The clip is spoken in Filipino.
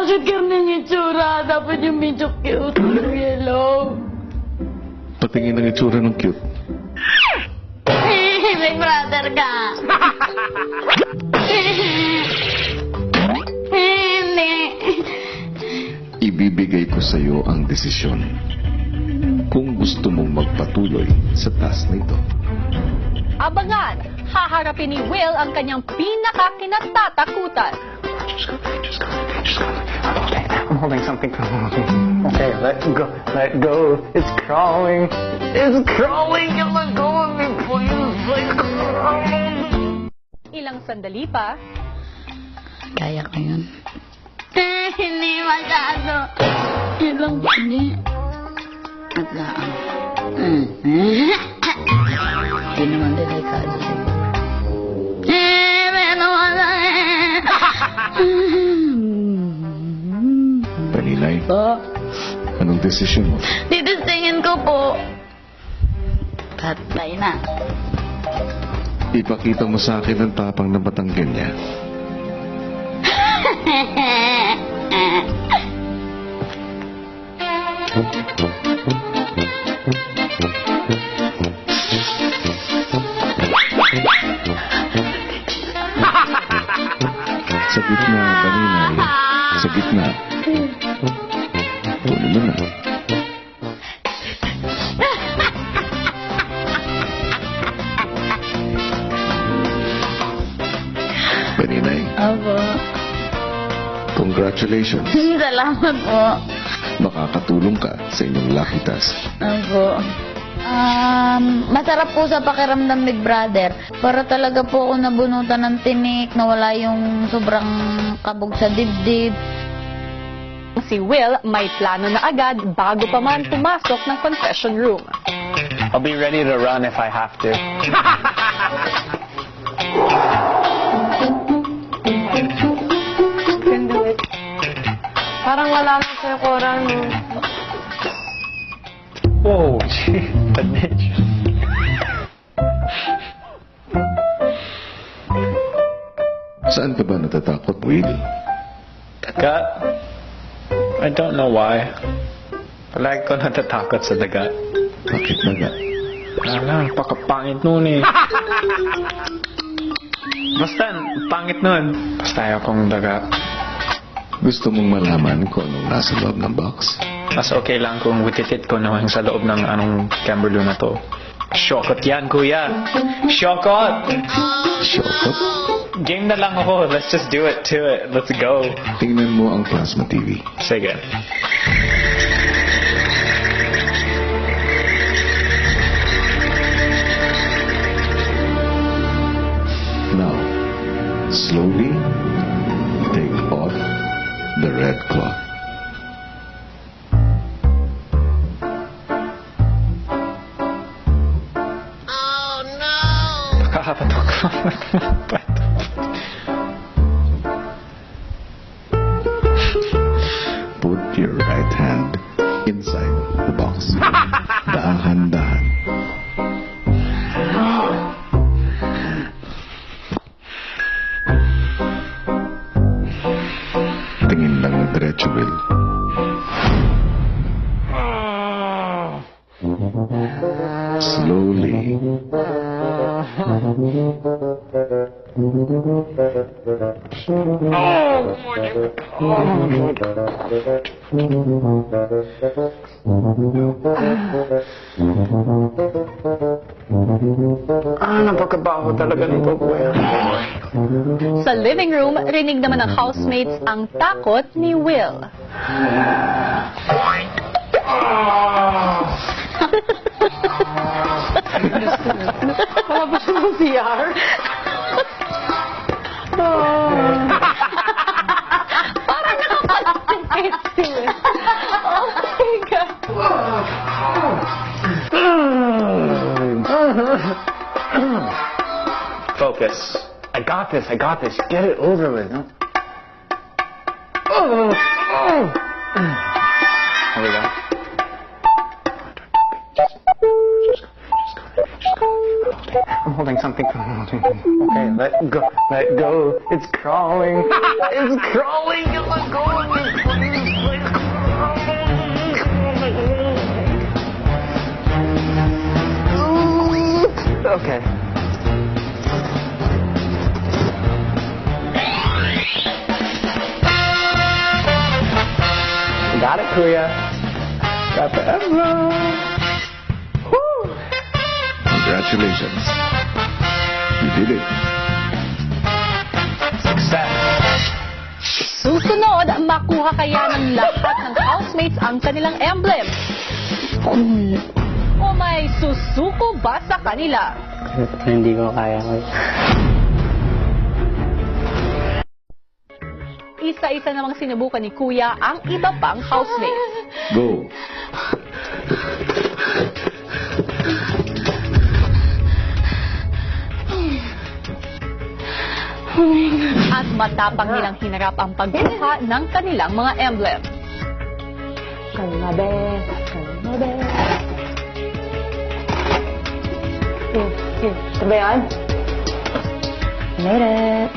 Bakit ganun yung itsura? Dapat yung medyo cute. Yellow. Patingin ang itsura ng cute. Big brother ka. Hindi. Ibibigay ko sa iyo ang desisyon kung gusto mong magpatuloy sa task na ito. Abangan, haharapin ni Will ang kanyang pinakakinatatakutan. Okay, I'm holding something. Okay, let go. Let go. It's crawling. It's crawling. You let go of me, please. It's crawling. Ilang sandali pa, Kaya ko yun. Hindi masyado. Ilang hindi. At lang. Hindi naman delikado siguro. Pero wala Paninay, Po, anong desisyon mo? titistingin ko po. Patay na. Ipakita mo sa akin ang tapang na batanggan niya. Sa gitna, Paninay. Sa gitna. Kunin mo na. Paninay, Opo. congratulations. Salamat po. Makakatulong ka sa inyong lucky task. Opo. Masarap po sa pakiramdam, Big Brother. Para talaga po ako nabunutan ng tinik, nawala yung sobrang kabog sa dibdib. si Will may plano na agad bago pa man pumasok ng confession room. I'll be ready to run if I have to. Can do it. Parang wala lang sa'yo, Cora, no? Whoa, gee, that bitch. Saan ka ba natatakot, Will? Dagat? I don't know why. Palagi ko natatakot sa dagat. Bakit dagat? Alam, pakapangit nun eh. Basta, pangit nun. Basta ayaw kong dagat. Gusto mong malaman kung anong nasa loob ng box? Mas okay lang kung wititit ko naman sa loob ng anong Camberloo na to. Shokot yan, kuya. Shokot! Shokot? Game na lang ako. Let's just do it to it. Let's go. Tingnan mo ang Plasma TV. Sige. Now, slowly take off the red cloth. Nakakapatok ko. Put your right hand inside the box. Dahan-dahan. Tingin lang na diretso, Will. Slowly. Napakabaho talaga nito, kuya. Sa living room, rinig naman ng housemates ang takot ni Will. Palabas mo ng CR? Parang nakapalapit si Will. Oh my God. Focus. I got this. I got this. Get it over with. No? There we go. I'm holding something. Okay, let go. Let go. It's crawling. It's crawling. Let go of me, please. Okay. Got it, Kuya. Got the envelope. Woo! Congratulations. You did it. Success. Susunod, makuha kaya ng lahat ng housemates ang kanilang emblem? O may susuko ba sa kanila? Hindi ko kaya ko. Isa-isa namang sinubukan ni Kuya ang iba pang housemates. Go. At matapang nilang hinarap ang pagkuha ng kanilang mga emblem. Kalma, be. Kalma, be. Ito ba yan? Made it.